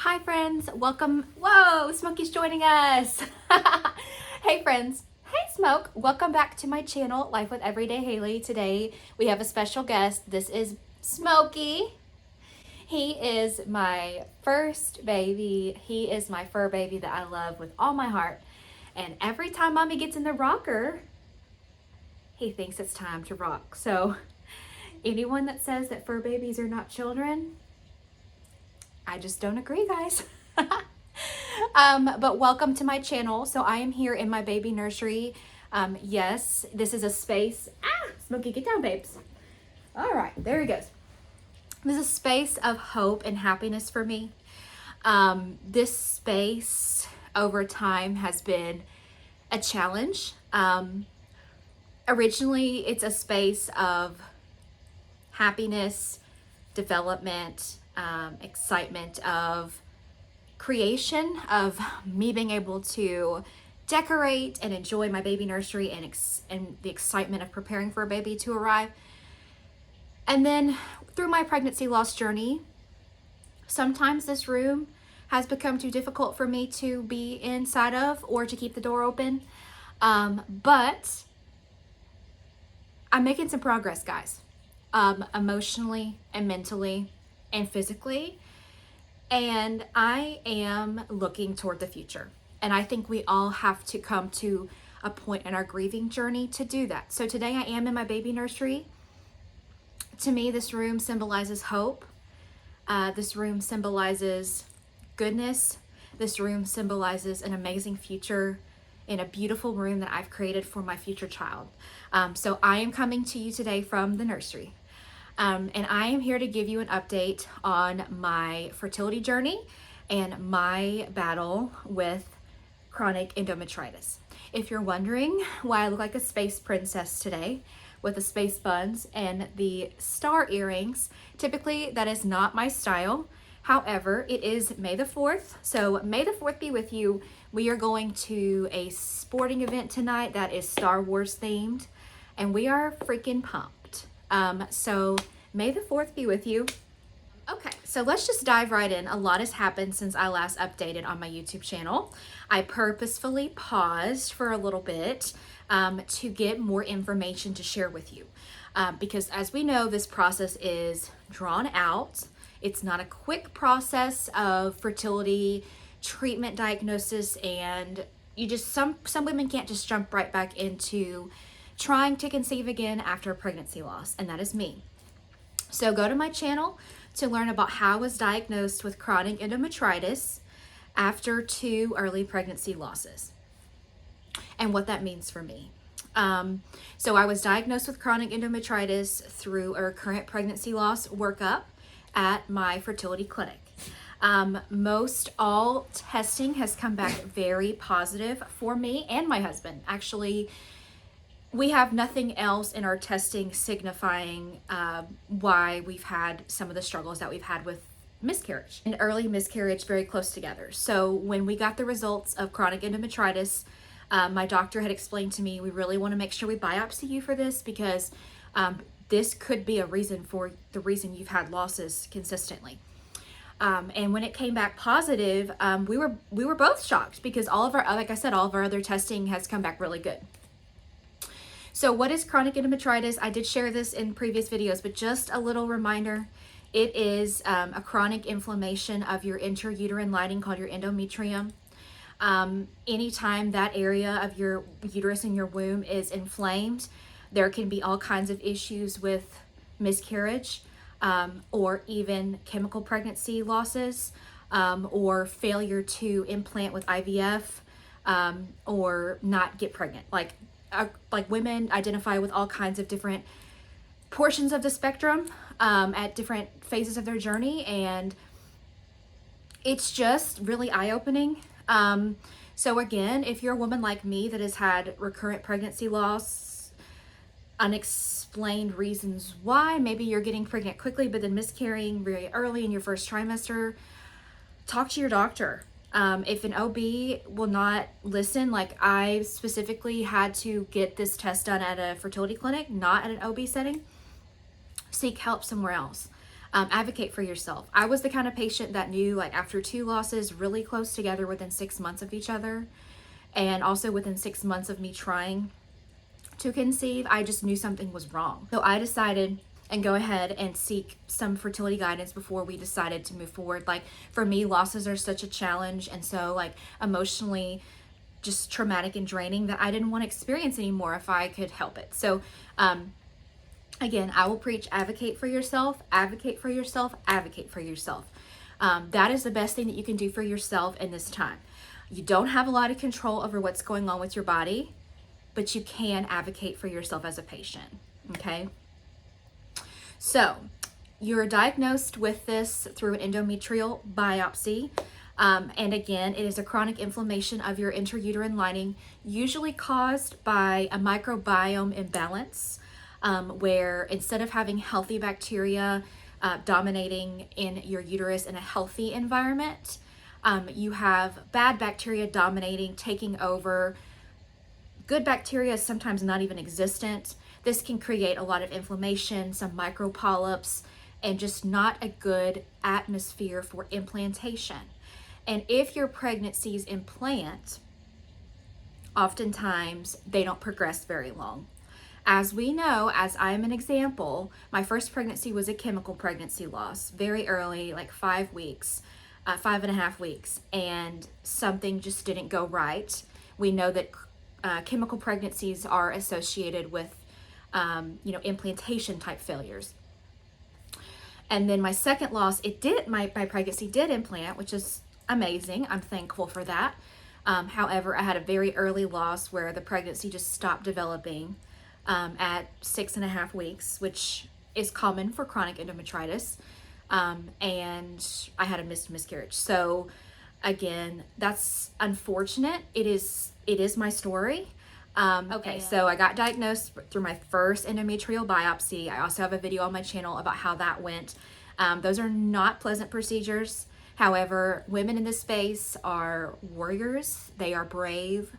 Hi friends, welcome. Whoa, Smokey's joining us. Hey friends. Hey Smoke, welcome back to my channel, Life with Everyday Haley. Today we have a special guest. This is Smokey. He is my first baby. He is my fur baby that I love with all my heart. And every time mommy gets in the rocker, he thinks it's time to rock. So anyone that says that fur babies are not children, I just don't agree, guys. But welcome to my channel. So I am here in my baby nursery. Yes, this is a space. Smokey, get down, babes. All right, there he goes. This is a space of hope and happiness for me. This space over time has been a challenge. Originally, it's a space of happiness, development, excitement of creation, of me being able to decorate and enjoy my baby nursery and the excitement of preparing for a baby to arrive. And then through my pregnancy loss journey, sometimes this room has become too difficult for me to be inside of or to keep the door open. But I'm making some progress, guys, emotionally and mentally and physically. And I am looking toward the future. And I think we all have to come to a point in our grieving journey to do that. So today I am in my baby nursery. To me, this room symbolizes hope. This room symbolizes goodness. This room symbolizes an amazing future in a beautiful room that I've created for my future child. So I am coming to you today from the nursery. And I am here to give you an update on my fertility journey and my battle with chronic endometritis. If you're wondering why I look like a space princess today with the space buns and the star earrings, typically that is not my style. However, it is May the 4th. So May the 4th be with you. We are going to a sporting event tonight that is Star Wars themed, and we are freaking pumped. So May the 4th be with you. Okay, so let's just dive right in. A lot has happened since I last updated on my YouTube channel. I purposefully paused for a little bit to get more information to share with you. Because as we know, this process is drawn out. It's not a quick process of fertility, treatment, diagnosis, and some women can't just jump right back into trying to conceive again after a pregnancy loss, and that is me. So go to my channel to learn about how I was diagnosed with chronic endometritis after 2 early pregnancy losses and what that means for me. So I was diagnosed with chronic endometritis through a recurrent pregnancy loss workup at my fertility clinic. Most all testing has come back very positive for me and my husband. Actually, we have nothing else in our testing signifying why we've had some of the struggles that we've had with miscarriage and early miscarriage very close together. So when we got the results of chronic endometritis, my doctor had explained to me, we really want to make sure we biopsy you for this because this could be a reason for the reason you've had losses consistently. And when it came back positive, we were both shocked because all of our other testing has come back really good. So what is chronic endometritis? I did share this in previous videos, but just a little reminder. It is a chronic inflammation of your intrauterine lining called your endometrium. Anytime that area of your uterus and your womb is inflamed, there can be all kinds of issues with miscarriage or even chemical pregnancy losses or failure to implant with IVF or not get pregnant. Like women identify with all kinds of different portions of the spectrum at different phases of their journey, and it's just really eye-opening. So again, if you're a woman like me that has had recurrent pregnancy loss, unexplained reasons why, maybe you're getting pregnant quickly but then miscarrying very early in your first trimester, talk to your doctor. If an OB will not listen, like I specifically had to get this test done at a fertility clinic, not at an OB setting, seek help somewhere else. Advocate for yourself. I was the kind of patient that knew, like, after 2 losses really close together within 6 months of each other, and also within 6 months of me trying to conceive, I just knew something was wrong. So I decided and go ahead and seek some fertility guidance before we decided to move forward. Like, for me, losses are such a challenge, and so, like, emotionally just traumatic and draining, that I didn't want to experience anymore if I could help it. So again, I will preach advocate for yourself, advocate for yourself, advocate for yourself. That is the best thing that you can do for yourself in this time. You don't have a lot of control over what's going on with your body, but you can advocate for yourself as a patient, okay? So you're diagnosed with this through an endometrial biopsy. And again, it is a chronic inflammation of your intrauterine lining, usually caused by a microbiome imbalance, where instead of having healthy bacteria dominating in your uterus in a healthy environment, you have bad bacteria dominating, taking over. Good bacteria is sometimes not even existent. This can create a lot of inflammation, some micro polyps, and just not a good atmosphere for implantation. And if your pregnancies implant, oftentimes they don't progress very long. As we know, as I'm an example, my first pregnancy was a chemical pregnancy loss, very early, like 5 weeks, 5.5 weeks, and something just didn't go right. We know that chemical pregnancies are associated with implantation type failures. And then my second loss, my pregnancy did implant, which is amazing. I'm thankful for that. However, I had a very early loss where the pregnancy just stopped developing at 6.5 weeks, which is common for chronic endometritis. And I had a missed miscarriage. So again, that's unfortunate. It is my story. Okay, so I got diagnosed through my first endometrial biopsy. I also have a video on my channel about how that went. Those are not pleasant procedures. However, women in this space are warriors. They are brave.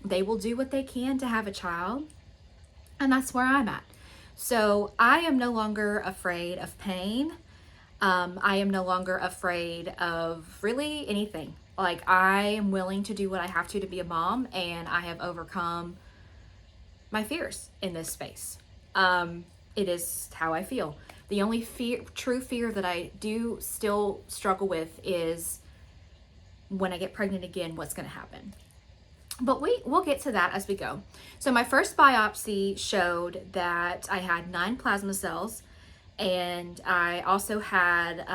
They will do what they can to have a child. And that's where I'm at. So I am no longer afraid of pain. I am no longer afraid of really anything. Like, I am willing to do what I have to be a mom, and I have overcome my fears in this space. It is how I feel. The only true fear that I do still struggle with is when I get pregnant again, what's going to happen. But we'll get to that as we go. So my first biopsy showed that I had 9 plasma cells, and I also had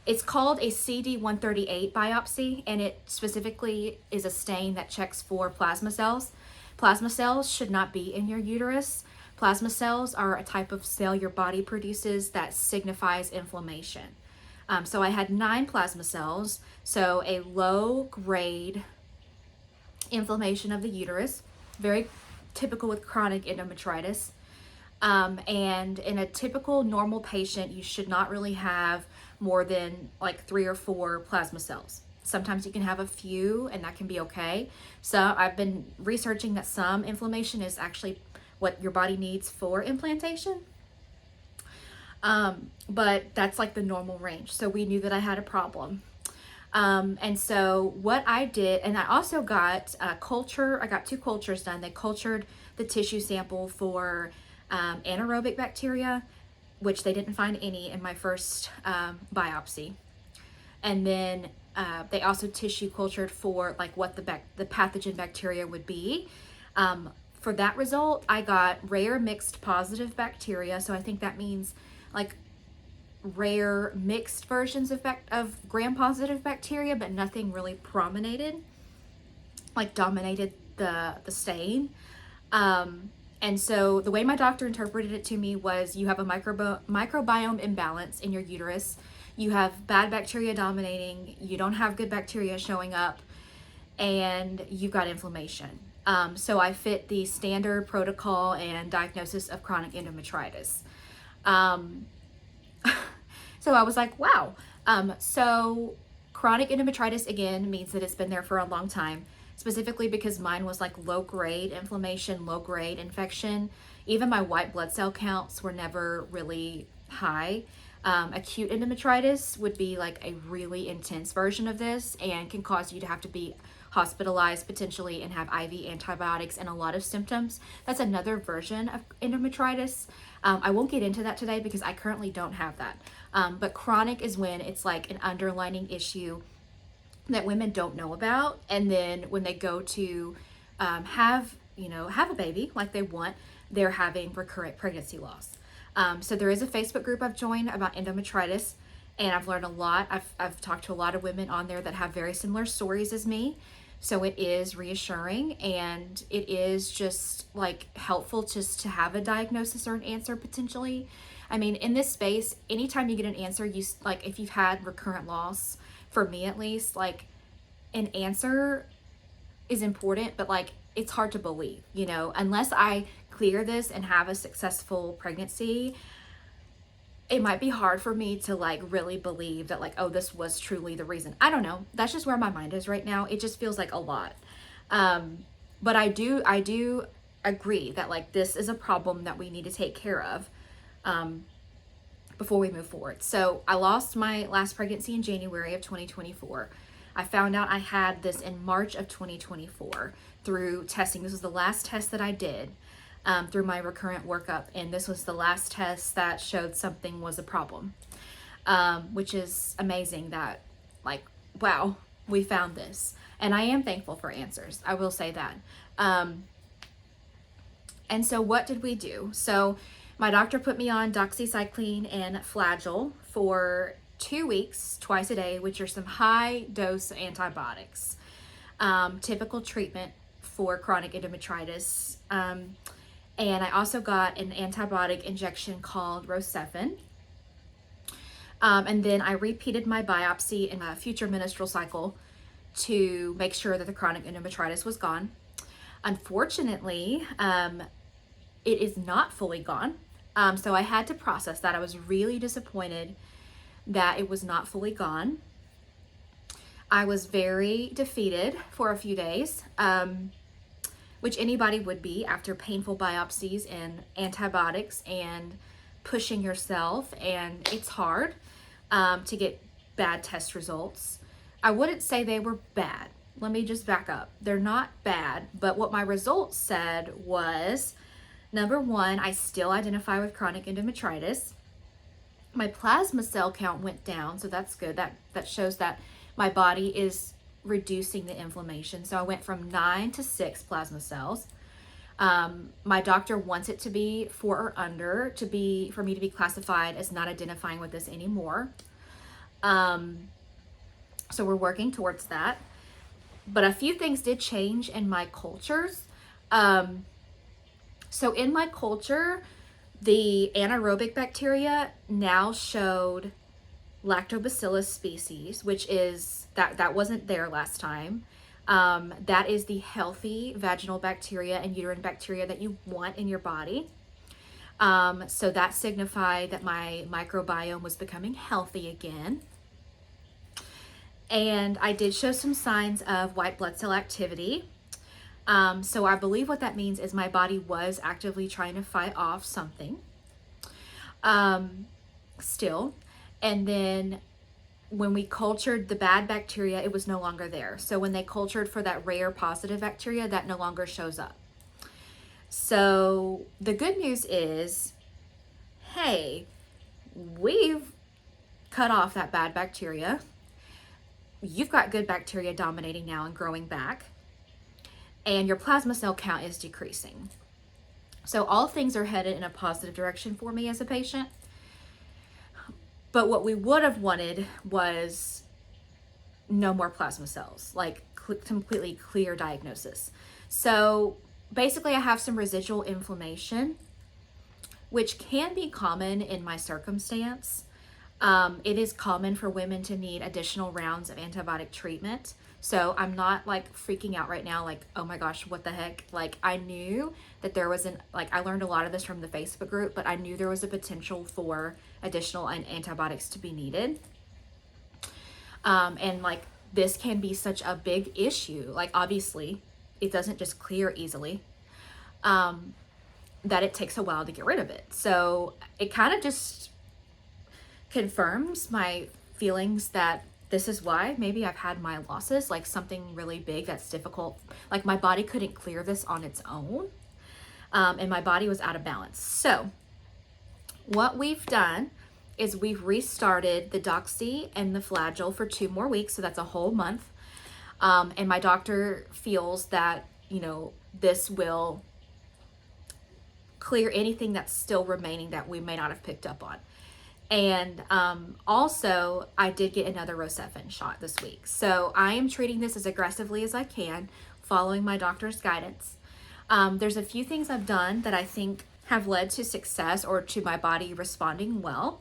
it's called a CD138 biopsy, and it specifically is a stain that checks for plasma cells. Plasma cells should not be in your uterus. Plasma cells are a type of cell your body produces that signifies inflammation. So I had 9 plasma cells, so a low grade inflammation of the uterus, very typical with chronic endometritis. And in a typical normal patient, you should not really have more than like 3 or 4 plasma cells. Sometimes you can have a few, and that can be okay. So I've been researching that some inflammation is actually what your body needs for implantation. But that's like the normal range. So we knew that I had a problem. And so what I did, and I also got a culture, I got 2 cultures done. They cultured the tissue sample for anaerobic bacteria, which they didn't find any in my first biopsy. And then they also tissue cultured for like what the pathogen bacteria would be. For that result, I got rare mixed positive bacteria. So I think that means like rare mixed versions of gram-positive bacteria, but nothing really dominated the stain. And so the way my doctor interpreted it to me was, you have a microbiome imbalance in your uterus. You have bad bacteria dominating. You don't have good bacteria showing up, and you've got inflammation. So I fit the standard protocol and diagnosis of chronic endometritis. So I was like, wow. So chronic endometritis, again, means that it's been there for a long time, specifically because mine was like low grade inflammation, low grade infection. Even my white blood cell counts were never really high. Acute endometritis would be like a really intense version of this and can cause you to have to be hospitalized potentially and have IV antibiotics and a lot of symptoms. That's another version of endometritis. I won't get into that today because I currently don't have that. But chronic is when it's like an underlining issue that women don't know about, and then when they go to have a baby like they want, they're having recurrent pregnancy loss. So there is a Facebook group I've joined about endometritis, and I've learned a lot. I've talked to a lot of women on there that have very similar stories as me. So it is reassuring, and it is just like helpful just to have a diagnosis or an answer potentially. I mean, in this space, anytime you get an answer, you like if you've had recurrent loss, for me at least, like an answer is important, but like it's hard to believe, unless I clear this and have a successful pregnancy, it might be hard for me to like really believe that like, oh, this was truly the reason. I don't know. That's just where my mind is right now. It just feels like a lot. But I do agree that like this is a problem that we need to take care of before we move forward. So I lost my last pregnancy in January of 2024. I found out I had this in March of 2024 through testing. This was the last test that I did through my recurrent workup, and this was the last test that showed something was a problem, which is amazing that, like, wow, we found this. And I am thankful for answers. I will say that. And so what did we do? So my doctor put me on doxycycline and Flagyl for 2 weeks, twice a day, which are some high dose antibiotics. Typical treatment for chronic endometritis. And I also got an antibiotic injection called Rocephin. And then I repeated my biopsy in my future menstrual cycle to make sure that the chronic endometritis was gone. Unfortunately, it is not fully gone. So I had to process that. I was really disappointed that it was not fully gone. I was very defeated for a few days, which anybody would be after painful biopsies and antibiotics and pushing yourself. And it's hard to get bad test results. I wouldn't say they were bad. Let me just back up. They're not bad, but what my results said was, number one, I still identify with chronic endometritis. My plasma cell count went down, so that's good. That shows that my body is reducing the inflammation. So I went from 9 to 6 plasma cells. My doctor wants it to be 4 or under for me to be classified as not identifying with this anymore. So we're working towards that. But a few things did change in my cultures. So in my culture, the anaerobic bacteria now showed lactobacillus species, which is that wasn't there last time. That is the healthy vaginal bacteria and uterine bacteria that you want in your body. So that signified that my microbiome was becoming healthy again. And I did show some signs of white blood cell activity. So I believe what that means is my body was actively trying to fight off something still. And then when we cultured the bad bacteria, it was no longer there. So when they cultured for that rare positive bacteria, that no longer shows up. So the good news is, hey, we've cut off that bad bacteria. You've got good bacteria dominating now and growing back. And your plasma cell count is decreasing. So all things are headed in a positive direction for me as a patient. But what we would have wanted was no more plasma cells, like completely clear diagnosis. So basically I have some residual inflammation, which can be common in my circumstance. It is common for women to need additional rounds of antibiotic treatment. So I'm not like freaking out right now, like, oh my gosh, what the heck? Like I knew that there was I learned a lot of this from the Facebook group, but I knew there was a potential for additional antibiotics to be needed. And like this can be such a big issue. Like obviously it doesn't just clear easily, that it takes a while to get rid of it. So it kind of just confirms my feelings that this is why maybe I've had my losses, like something really big that's difficult. Like my body couldn't clear this on its own, and my body was out of balance. So what we've done is we've restarted the Doxy and the Flagyl for 2 more weeks. So that's a whole month. And my doctor feels that, you know, this will clear anything that's still remaining that we may not have picked up on. And also, I did get another Rocephin shot this week. So I am treating this as aggressively as I can, following my doctor's guidance. There's a few things I've done that I think have led to success or to my body responding well.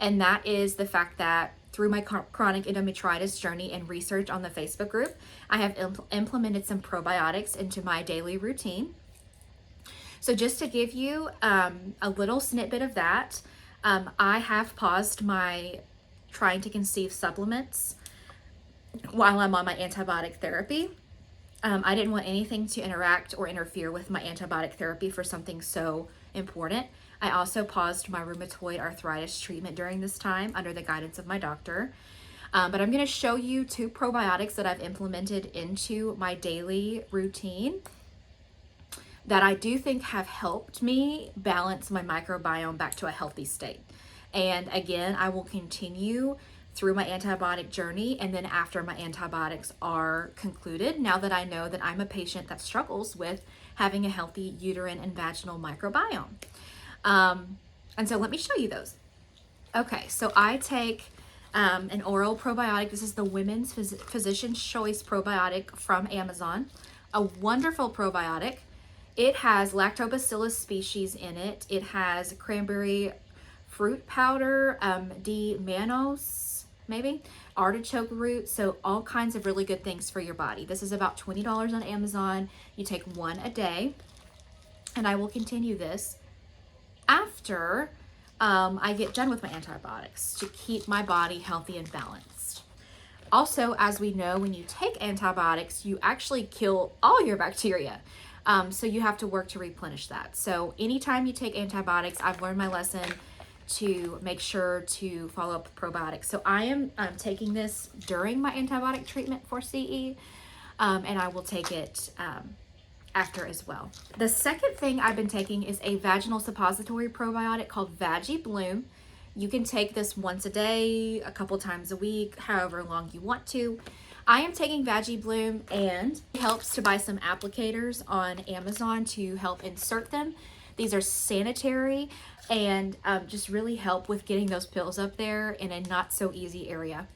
And that is the fact that through my chronic endometritis journey and research on the Facebook group, I have implemented some probiotics into my daily routine. So just to give you a little snippet of that, I have paused my trying to conceive supplements while I'm on my antibiotic therapy. I didn't want anything to interact or interfere with my antibiotic therapy for something so important. I also paused my rheumatoid arthritis treatment during this time under the guidance of my doctor. But I'm going to show you 2 probiotics that I've implemented into my daily routine that I do think have helped me balance my microbiome back to a healthy state. And again, I will continue through my antibiotic journey and then after my antibiotics are concluded, now that I know that I'm a patient that struggles with having a healthy uterine and vaginal microbiome. And so let me show you those. Okay, so I take an oral probiotic. This is the Women's Physician's Choice probiotic from Amazon. A wonderful probiotic. It has lactobacillus species in it. It has cranberry fruit powder, D-mannose, maybe, artichoke root, so all kinds of really good things for your body. This is about $20 on Amazon. You take 1 a day, and I will continue this after I get done with my antibiotics to keep my body healthy and balanced. Also, as we know, when you take antibiotics, you actually kill all your bacteria. So you have to work to replenish that. So anytime you take antibiotics, I've learned my lesson to make sure to follow up with probiotics. So I am taking this during my antibiotic treatment for CE, and I will take it after as well. The second thing I've been taking is a vaginal suppository probiotic called Vagi Bloom. You can take this once a day, a couple times a week, however long you want to. I am taking Vagi Bloom, and it helps to buy some applicators on Amazon to help insert them. These are sanitary and just really help with getting those pills up there in a not so easy area.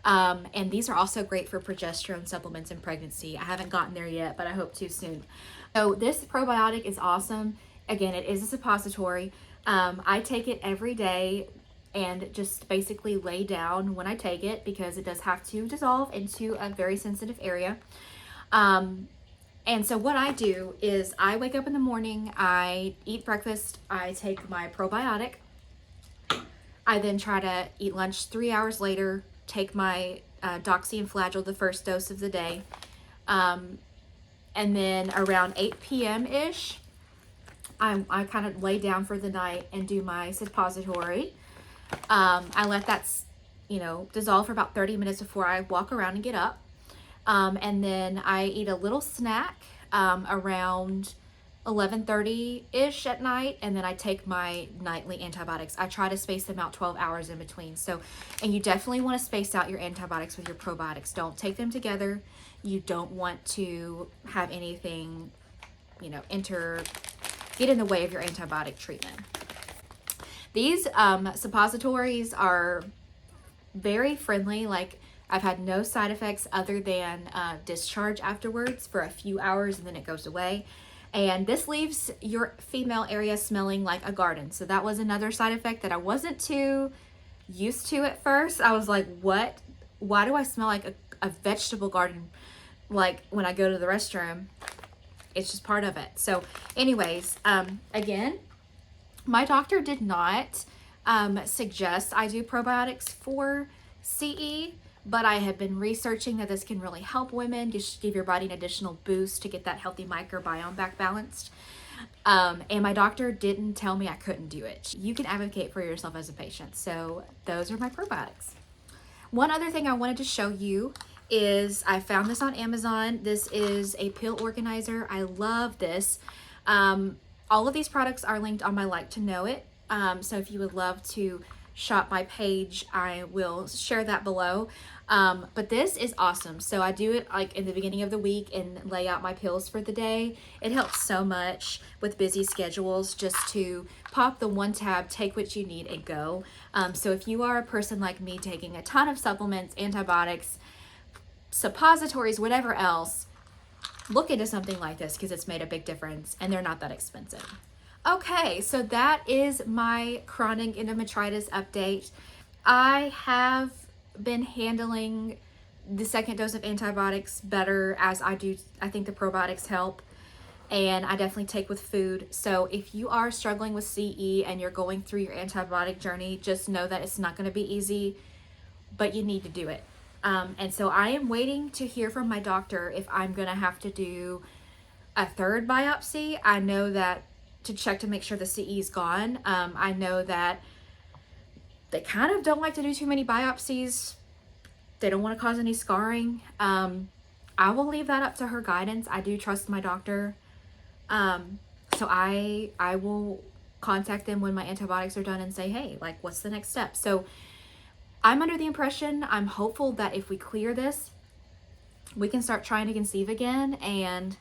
And these are also great for progesterone supplements in pregnancy. I haven't gotten there yet, but I hope to soon. So this probiotic is awesome. Again, it is a suppository. I take it every day and just basically lay down when I take it because it does have to dissolve into a very sensitive area. And so what I do is I wake up in the morning, I eat breakfast, I take my probiotic. I then try to eat lunch 3 hours later, take my Doxy and Flagyl, the first dose of the day. And then around 8 p.m.-ish, I kind of lay down for the night and do my suppository. I let that, dissolve for about 30 minutes before I walk around and get up. And then I eat a little snack around 11:30-ish at night, and then I take my nightly antibiotics. I try to space them out 12 hours in between. So, and you definitely want to space out your antibiotics with your probiotics. Don't take them together. You don't want to have anything, get in the way of your antibiotic treatment. These suppositories are very friendly. Like, I've had no side effects other than discharge afterwards for a few hours, and then it goes away. And this leaves your female area smelling like a garden. So that was another side effect that I wasn't too used to at first. I was like, what? Why do I smell like a vegetable garden? Like when I go to the restroom, it's just part of it. So anyways, again, my doctor did not suggest I do probiotics for CE, but I have been researching that this can really help women, just give your body an additional boost to get that healthy microbiome back balanced. And my doctor didn't tell me I couldn't do it. You can advocate for yourself as a patient. So those are my probiotics. One other thing I wanted to show you is I found this on Amazon. This is a pill organizer. I love this. All of these products are linked on my Like to Know It. So if you would love to shop my page, I will share that below. But this is awesome. So I do it like in the beginning of the week and lay out my pills for the day. It helps so much with busy schedules just to pop the one tab, take what you need and go. So if you are a person like me taking a ton of supplements, antibiotics, suppositories, whatever else, look into something like this because it's made a big difference and they're not that expensive. Okay, so that is my chronic endometritis update. I have been handling the second dose of antibiotics better as I do. I think the probiotics help, and I definitely take with food. So if you are struggling with CE and you're going through your antibiotic journey, just know that it's not going to be easy, but you need to do it. And so I am waiting to hear from my doctor if I'm going to have to do a third biopsy. I know that to check to make sure the CE is gone. I know that they kind of don't like to do too many biopsies. They don't want to cause any scarring. I will leave that up to her guidance. I do trust my doctor. So I will contact them when my antibiotics are done and say, hey, like, what's the next step? So I'm under the impression, I'm hopeful that if we clear this, we can start trying to conceive again. And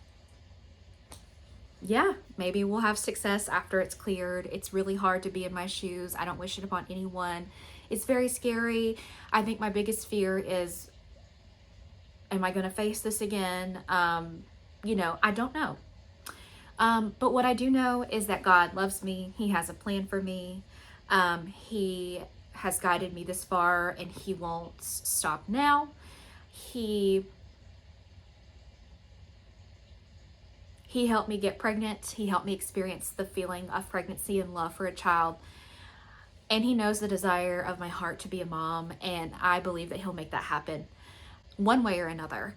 yeah, maybe we'll have success after it's cleared. It's really hard to be in my shoes. I don't wish it upon anyone. It's very scary. I think my biggest fear is, am I going to face this again? You know, I don't know. But what I do know is that God loves me. He has a plan for me. He has guided me this far and he won't stop now. He helped me get pregnant. He helped me experience the feeling of pregnancy and love for a child. And he knows the desire of my heart to be a mom. And I believe that he'll make that happen one way or another.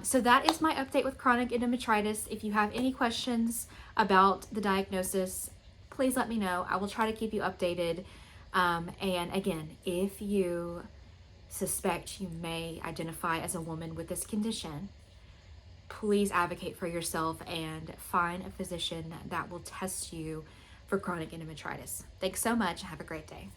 So that is my update with chronic endometritis. If you have any questions about the diagnosis, please let me know. I will try to keep you updated. And again, if you suspect you may identify as a woman with this condition, please advocate for yourself and find a physician that will test you for chronic endometritis. Thanks so much. Have a great day.